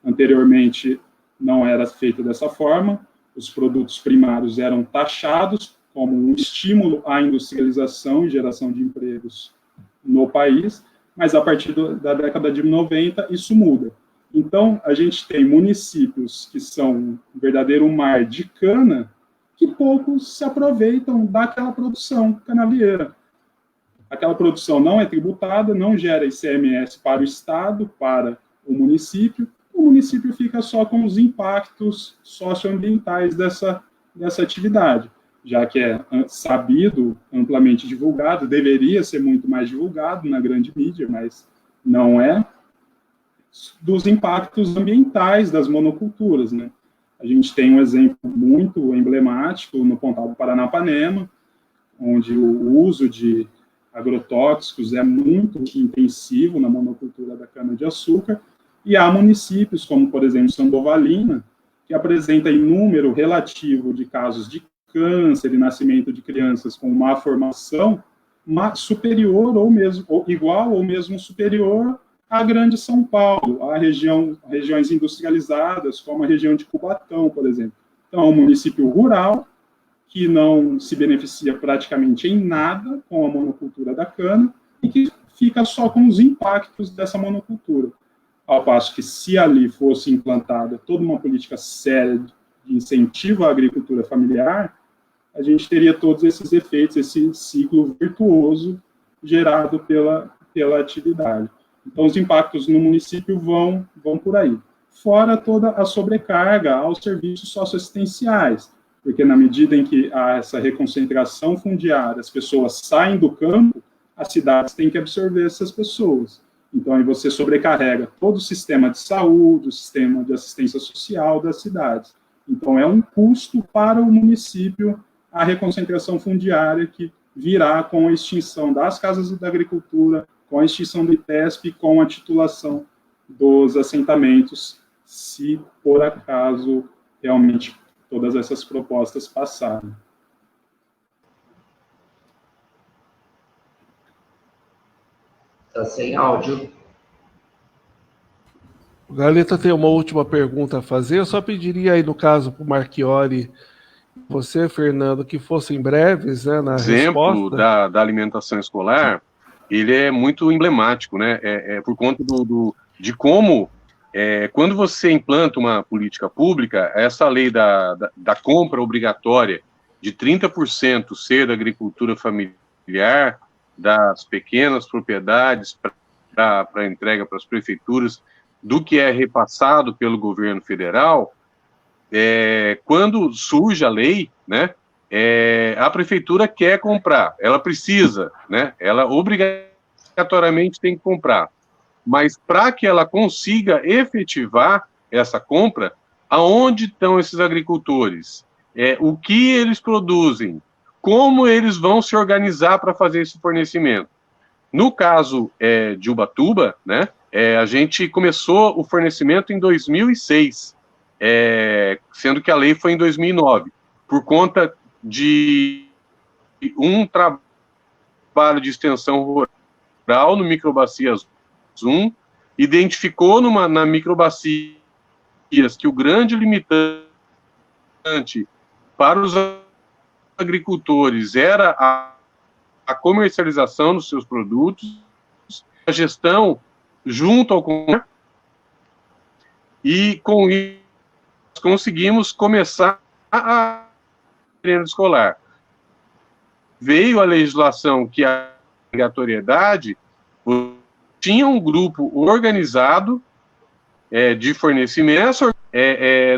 Anteriormente, não era feito dessa forma, os produtos primários eram taxados como um estímulo à industrialização e geração de empregos no país, mas a partir da década de 90, isso muda. Então, a gente tem municípios que são um verdadeiro mar de cana, que poucos se aproveitam daquela produção canavieira. Aquela produção não é tributada, não gera ICMS para o Estado, para o município fica só com os impactos socioambientais dessa atividade, já que é sabido, amplamente divulgado, deveria ser muito mais divulgado na grande mídia, mas não é, dos impactos ambientais das monoculturas, né? A gente tem um exemplo muito emblemático no Pontal do Paranapanema, onde o uso de agrotóxicos é muito intensivo na monocultura da cana-de-açúcar, e há municípios, como, por exemplo, Sandovalina, que apresenta em número relativo de casos de câncer e nascimento de crianças com má formação, superior ou igual ou mesmo superior à Grande São Paulo, regiões industrializadas, como a região de Cubatão, por exemplo. Então, é um município rural que não se beneficia praticamente em nada com a monocultura da cana e que fica só com os impactos dessa monocultura. Ao passo que, se ali fosse implantada toda uma política séria de incentivo à agricultura familiar, a gente teria todos esses efeitos, esse ciclo virtuoso gerado pela atividade. Então, os impactos no município vão por aí. Fora toda a sobrecarga aos serviços socioassistenciais, porque na medida em que há essa reconcentração fundiária, as pessoas saem do campo, as cidades têm que absorver essas pessoas. Então, aí você sobrecarrega todo o sistema de saúde, o sistema de assistência social das cidades. Então, é um custo para o município a reconcentração fundiária que virá com a extinção das casas da agricultura, com a extinção do IPESP, com a titulação dos assentamentos, se por acaso realmente todas essas propostas passarem. Está sem áudio. O Galeta tem uma última pergunta a fazer. Eu só pediria aí, no caso, para o Marchiori, você, Fernando, que fossem breves, né, na exemplo resposta. da alimentação escolar, ele é muito emblemático, né? Por conta de como, quando você implanta uma política pública, essa lei da compra obrigatória de 30% ser da agricultura familiar, das pequenas propriedades para entrega para as prefeituras, do que é repassado pelo governo federal, quando surge a lei, né, a prefeitura quer comprar, ela precisa, né, ela obrigatoriamente tem que comprar, mas para que ela consiga efetivar essa compra, aonde estão esses agricultores? O que eles produzem? Como eles vão se organizar para fazer esse fornecimento? No caso de Ubatuba, né, a gente começou o fornecimento em 2006, sendo que a lei foi em 2009, por conta de um trabalho de extensão rural no Microbacias 1, identificou na Microbacias que o grande limitante para os agricultores era a comercialização dos seus produtos, a gestão junto ao consumidor, e com isso conseguimos começar a merenda escolar. Veio a legislação que a obrigatoriedade, tinha um grupo organizado de fornecimento,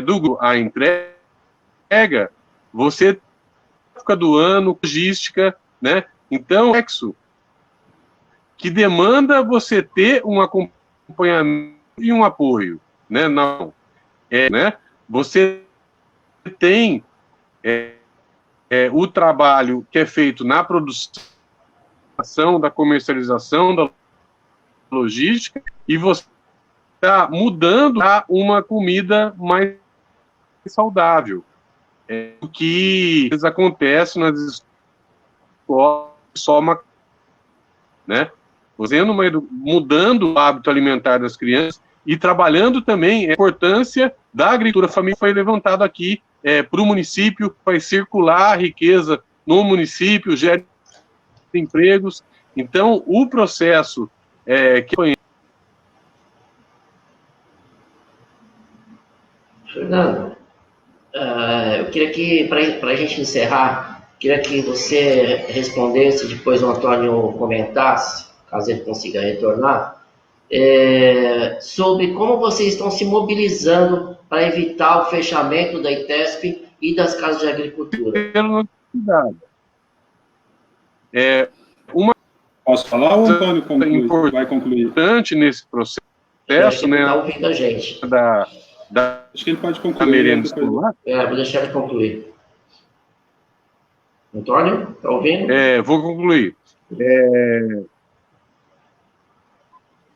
do grupo a entrega, você época do ano, logística, né? Então, que demanda você ter um acompanhamento e um apoio, né? Não, né? Você tem o trabalho que é feito na produção, da comercialização, da logística, e você está mudando a uma comida mais saudável. O que acontece nas escolas, né? Mudando o hábito alimentar das crianças e trabalhando também a importância da agricultura familiar. Foi levantado aqui para o município, vai circular a riqueza no município, gera empregos. Então, o processo Fernando, eu queria que, para a gente encerrar, queria que você respondesse, depois o Antônio comentasse, caso ele consiga retornar, sobre como vocês estão se mobilizando para evitar o fechamento da ITESP e das casas de agricultura. Posso falar ou o Antônio vai concluir? Importante nesse processo, né? Está ouvindo a gente. Acho que ele pode concluir. A merenda escolar? Vou deixar ele concluir. Antônio, está ouvindo? Vou concluir.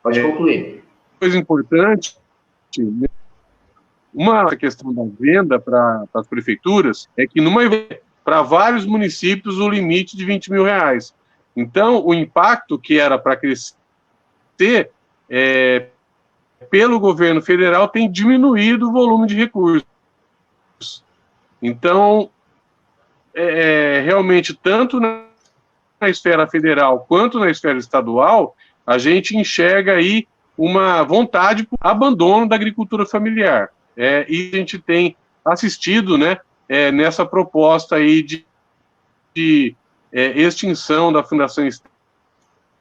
Pode concluir. Coisa importante, uma questão da venda para as prefeituras é que para vários municípios o limite de R$20 mil. Então, o impacto que era para crescer pelo governo federal tem diminuído o volume de recursos. Então, realmente, tanto na esfera federal quanto na esfera estadual, a gente enxerga aí uma vontade de abandono da agricultura familiar. E a gente tem assistido, né, nessa proposta aí de extinção da Fundação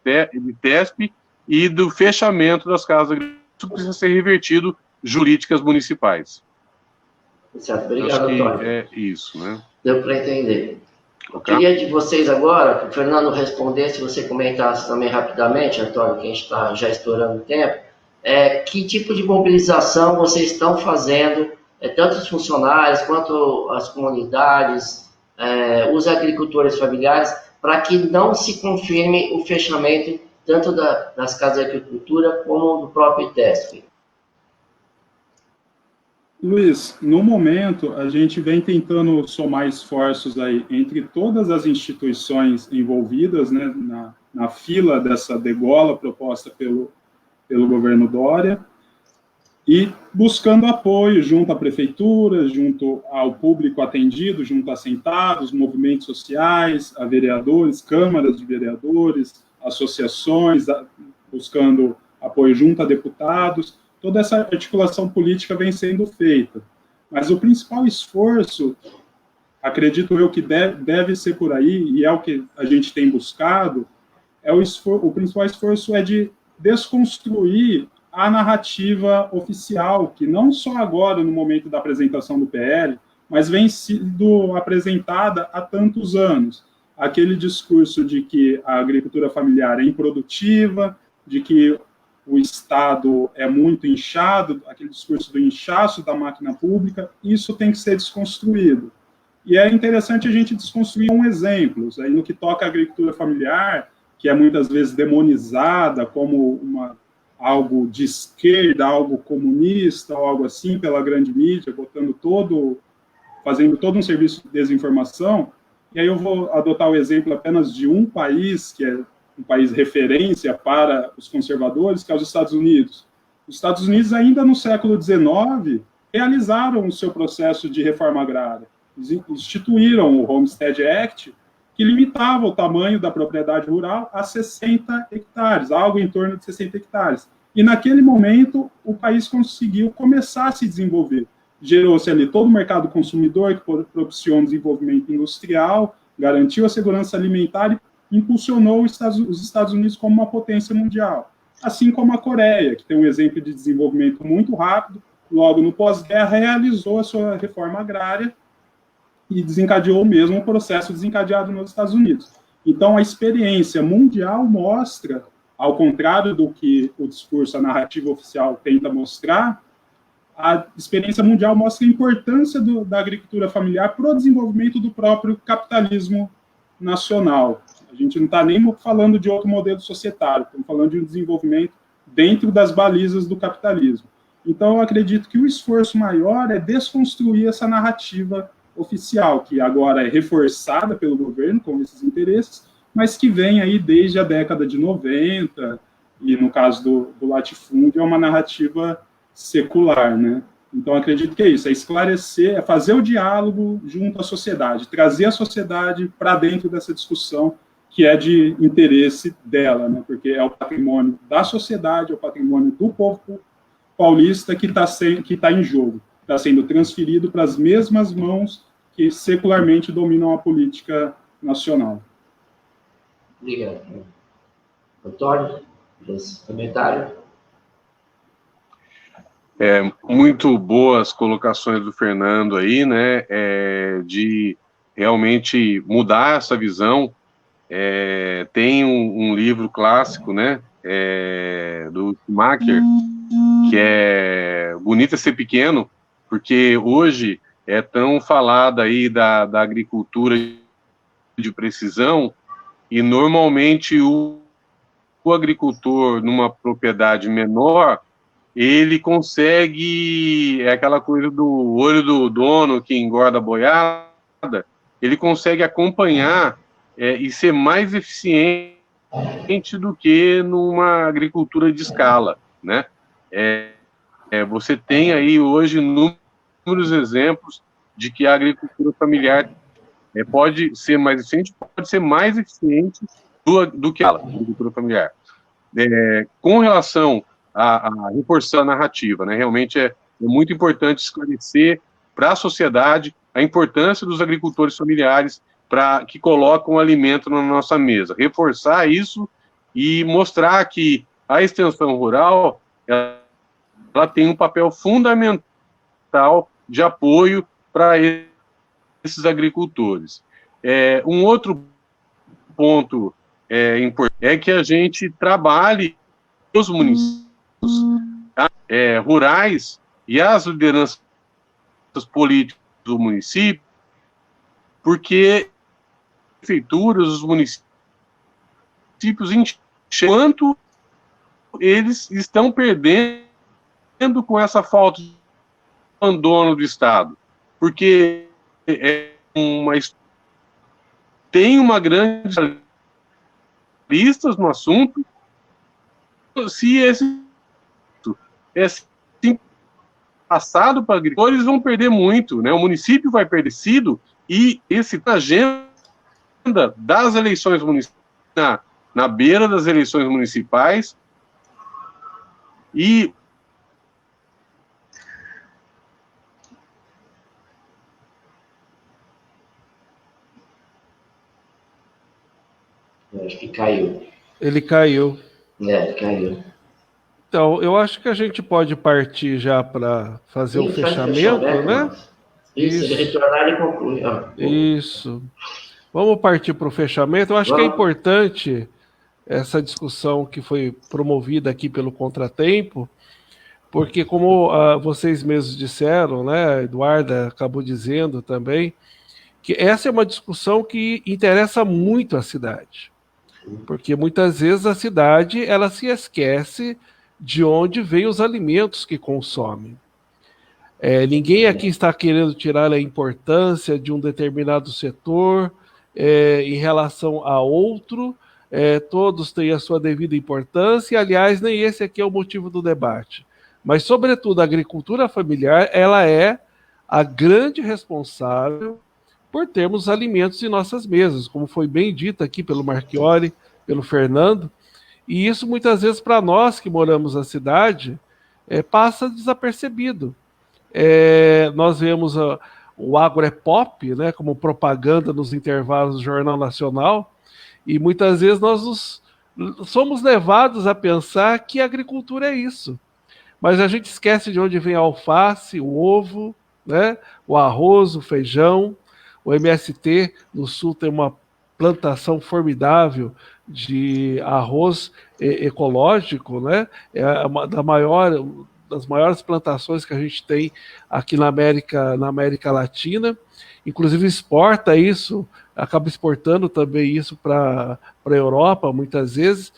ITESP e do fechamento das casas agrícolas. Isso precisa ser revertido jurídicas municipais. Certo, obrigado, Antônio. É isso, né? Deu para entender. Eu Okay. queria de vocês agora, que o Fernando respondesse, você comentasse também rapidamente, Antônio, que a gente está já estourando o tempo, que tipo de mobilização vocês estão fazendo, tanto os funcionários quanto as comunidades, os agricultores familiares, para que não se confirme o fechamento tanto das casas de agricultura como do próprio ITESP. Luiz, no momento, a gente vem tentando somar esforços aí entre todas as instituições envolvidas, né, na fila dessa degola proposta pelo governo Dória, e buscando apoio junto à prefeitura, junto ao público atendido, junto a assentados, movimentos sociais, a vereadores, câmaras de vereadores, associações, buscando apoio junto a deputados. Toda essa articulação política vem sendo feita. Mas o principal esforço, acredito eu que deve ser por aí, e é o que a gente tem buscado, o principal esforço é de desconstruir a narrativa oficial, que não só agora, no momento da apresentação do PL, mas vem sendo apresentada há tantos anos. Aquele discurso de que a agricultura familiar é improdutiva, de que o Estado é muito inchado, aquele discurso do inchaço da máquina pública, isso tem que ser desconstruído. E é interessante a gente desconstruir exemplos. Aí no que toca à agricultura familiar, que é muitas vezes demonizada como algo de esquerda, algo comunista, ou algo assim, pela grande mídia, fazendo todo um serviço de desinformação. E aí eu vou adotar o exemplo apenas de um país, que é um país referência para os conservadores, que é os Estados Unidos. Os Estados Unidos, ainda no século XIX, realizaram o seu processo de reforma agrária. Eles instituíram o Homestead Act, que limitava o tamanho da propriedade rural a 60 hectares, algo em torno de 60 hectares. E, naquele momento, o país conseguiu começar a se desenvolver. Gerou-se ali todo o mercado consumidor, que propiciou um desenvolvimento industrial, garantiu a segurança alimentar e impulsionou os Estados Unidos como uma potência mundial. Assim como a Coreia, que tem um exemplo de desenvolvimento muito rápido, logo no pós-guerra realizou a sua reforma agrária e desencadeou mesmo o processo desencadeado nos Estados Unidos. Então, a experiência mundial mostra, ao contrário do que o discurso, a narrativa oficial tenta mostrar, a experiência mundial mostra a importância da agricultura familiar para o desenvolvimento do próprio capitalismo nacional. A gente não está nem falando de outro modelo societário, estamos falando de um desenvolvimento dentro das balizas do capitalismo. Então, eu acredito que o esforço maior é desconstruir essa narrativa oficial, que agora é reforçada pelo governo com esses interesses, mas que vem aí desde a década de 90, e no caso do latifúndio, é uma narrativa secular, né? Então, acredito que é isso, é esclarecer, é fazer o diálogo junto à sociedade, trazer a sociedade para dentro dessa discussão que é de interesse dela, né? Porque é o patrimônio da sociedade, é o patrimônio do povo paulista que está em jogo, está sendo transferido para as mesmas mãos que secularmente dominam a política nacional. Obrigado. Antônio, comentário? Muito boas colocações do Fernando aí, né, de realmente mudar essa visão. Tem um livro clássico, né, do Schumacher, que é Bonito é Ser Pequeno, porque hoje é tão falada aí da agricultura de precisão, e normalmente o agricultor numa propriedade menor, ele consegue, é aquela coisa do olho do dono que engorda a boiada, ele consegue acompanhar e ser mais eficiente do que numa agricultura de escala, né? Você tem aí hoje inúmeros exemplos de que a agricultura familiar pode ser mais eficiente do que a agricultura familiar. Com relação a reforçar a narrativa, né? Realmente é muito importante esclarecer para a sociedade a importância dos agricultores familiares que colocam alimento na nossa mesa. Reforçar isso e mostrar que a extensão rural ela tem um papel fundamental de apoio para esses agricultores. Um outro ponto importante é que a gente trabalhe os municípios rurais e as lideranças políticas do município, porque as prefeituras, os municípios abandono do Estado? Porque tem uma grande listas no assunto. Se esse é passado para agricultores, vão perder muito, né? O município vai perder sido, e esse agenda das eleições municipais, na beira das eleições municipais, e Acho que caiu. Ele caiu. Caiu. Então, eu acho que a gente pode partir já para fazer o fechamento, né? Isso, ele retornar e concluir. Isso. Vamos partir para o fechamento. Eu acho que é importante essa discussão que foi promovida aqui pelo Contratempo, porque como vocês mesmos disseram, né, a Eduarda acabou dizendo também, que essa é uma discussão que interessa muito a cidade. Porque muitas vezes a cidade ela se esquece de onde vêm os alimentos que consome. Ninguém aqui está querendo tirar a importância de um determinado setor em relação a outro. Todos têm a sua devida importância, e, aliás, nem esse aqui é o motivo do debate. Mas, sobretudo, a agricultura familiar ela é a grande responsável por termos alimentos em nossas mesas, como foi bem dito aqui pelo Marchiori, pelo Fernando, e isso muitas vezes para nós que moramos na cidade passa desapercebido. Nós vemos o agro é pop, né, como propaganda nos intervalos do Jornal Nacional, e muitas vezes nós somos levados a pensar que a agricultura é isso. Mas a gente esquece de onde vem a alface, o ovo, né, o arroz, o feijão. O MST no sul tem uma plantação formidável de arroz ecológico, né? É uma das maiores plantações que a gente tem aqui na América Latina. Inclusive exporta isso, acaba exportando também isso para a Europa, muitas vezes.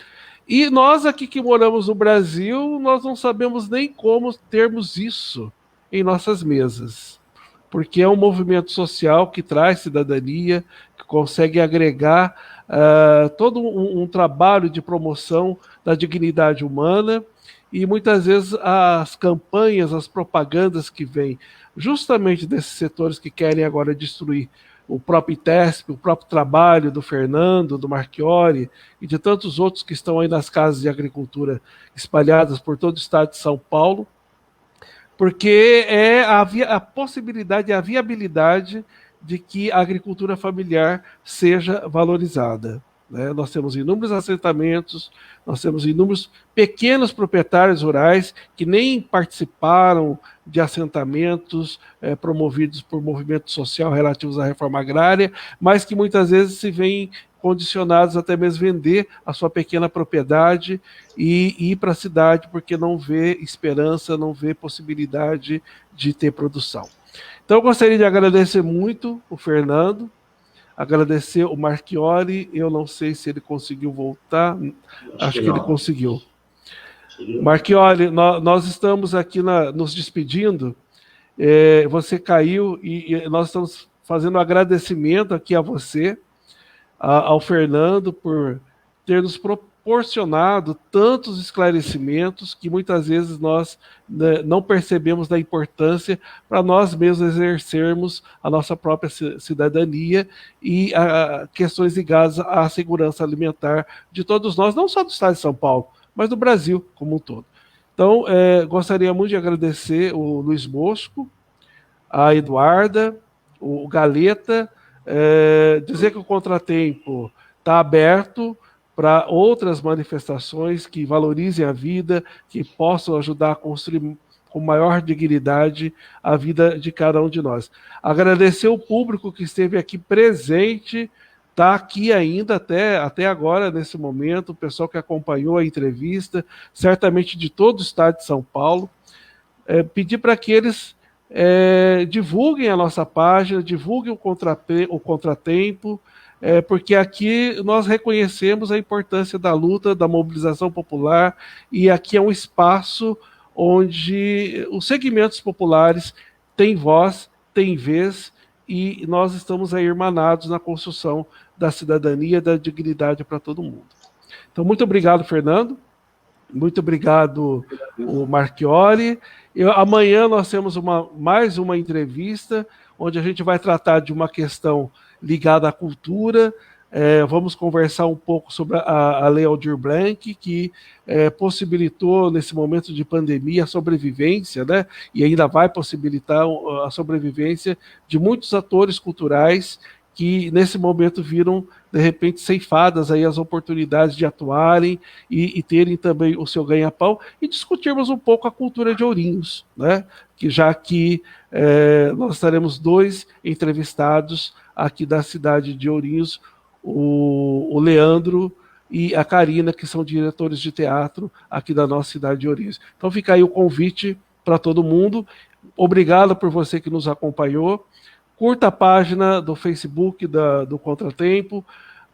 E nós aqui que moramos no Brasil, nós não sabemos nem como termos isso em nossas mesas. Porque é um movimento social que traz cidadania, que consegue agregar todo um trabalho de promoção da dignidade humana, e muitas vezes as campanhas, as propagandas que vêm justamente desses setores que querem agora destruir o próprio ITESP, o próprio trabalho do Fernando, do Marchiori e de tantos outros que estão aí nas casas de agricultura espalhadas por todo o estado de São Paulo, porque é a possibilidade, a viabilidade de que a agricultura familiar seja valorizada. Né? Nós temos inúmeros assentamentos, nós temos inúmeros pequenos proprietários rurais que nem participaram de assentamentos promovidos por movimento social relativos à reforma agrária, mas que muitas vezes se veem condicionados até mesmo vender a sua pequena propriedade e ir para a cidade porque não vê esperança, não vê possibilidade de ter produção. Então eu gostaria de agradecer muito o Fernando, agradecer o Marchiori, eu não sei se ele conseguiu voltar, acho que ele conseguiu. Marchiori, nós estamos aqui nos despedindo, você caiu e nós estamos fazendo um agradecimento aqui a você, ao Fernando, por ter nos proporcionado tantos esclarecimentos que muitas vezes nós não percebemos da importância para nós mesmos exercermos a nossa própria cidadania e questões ligadas à segurança alimentar de todos nós, não só do estado de São Paulo, mas do Brasil como um todo. Então, gostaria muito de agradecer o Luiz Bosco, a Eduarda, o Galeta, dizer que o Contratempo está aberto para outras manifestações que valorizem a vida, que possam ajudar a construir com maior dignidade a vida de cada um de nós. Agradecer o público que esteve aqui presente, está aqui ainda até agora, nesse momento, o pessoal que acompanhou a entrevista, certamente de todo o estado de São Paulo. Pedir para que eles divulguem a nossa página, divulguem o Contratempo, porque aqui nós reconhecemos a importância da luta, da mobilização popular, e aqui é um espaço onde os segmentos populares tem voz, tem vez, e nós estamos aí irmanados na construção da cidadania, da dignidade para todo mundo. Então, muito obrigado, Fernando. Muito obrigado, o Marchiori. Amanhã nós temos mais uma entrevista, onde a gente vai tratar de uma questão ligada à cultura. Vamos conversar um pouco sobre a Lei Aldir Blanc, que possibilitou, nesse momento de pandemia, a sobrevivência, né? E ainda vai possibilitar a sobrevivência de muitos atores culturais que, nesse momento, viram, de repente, ceifadas aí as oportunidades de atuarem e terem também o seu ganha-pão, e discutirmos um pouco a cultura de Ourinhos, né? Que já que nós estaremos 2 entrevistados aqui da cidade de Ourinhos, o Leandro e a Karina, que são diretores de teatro aqui da nossa cidade de Ourinhos. Então fica aí o convite para todo mundo. Obrigado por você que nos acompanhou. Curta a página do Facebook do Contratempo,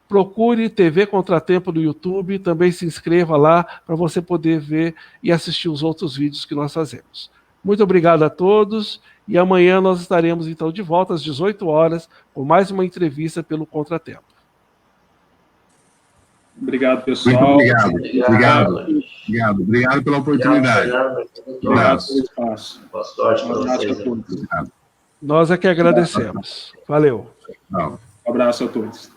procure TV Contratempo no YouTube, também se inscreva lá para você poder ver e assistir os outros vídeos que nós fazemos. Muito obrigado a todos, e amanhã nós estaremos então de volta às 18 horas com mais uma entrevista pelo Contratempo. Obrigado, pessoal. Muito obrigado. Obrigado pela oportunidade. Obrigado pelo espaço. Boa sorte para vocês. Obrigado. Nós é que agradecemos. Valeu. Um abraço a todos.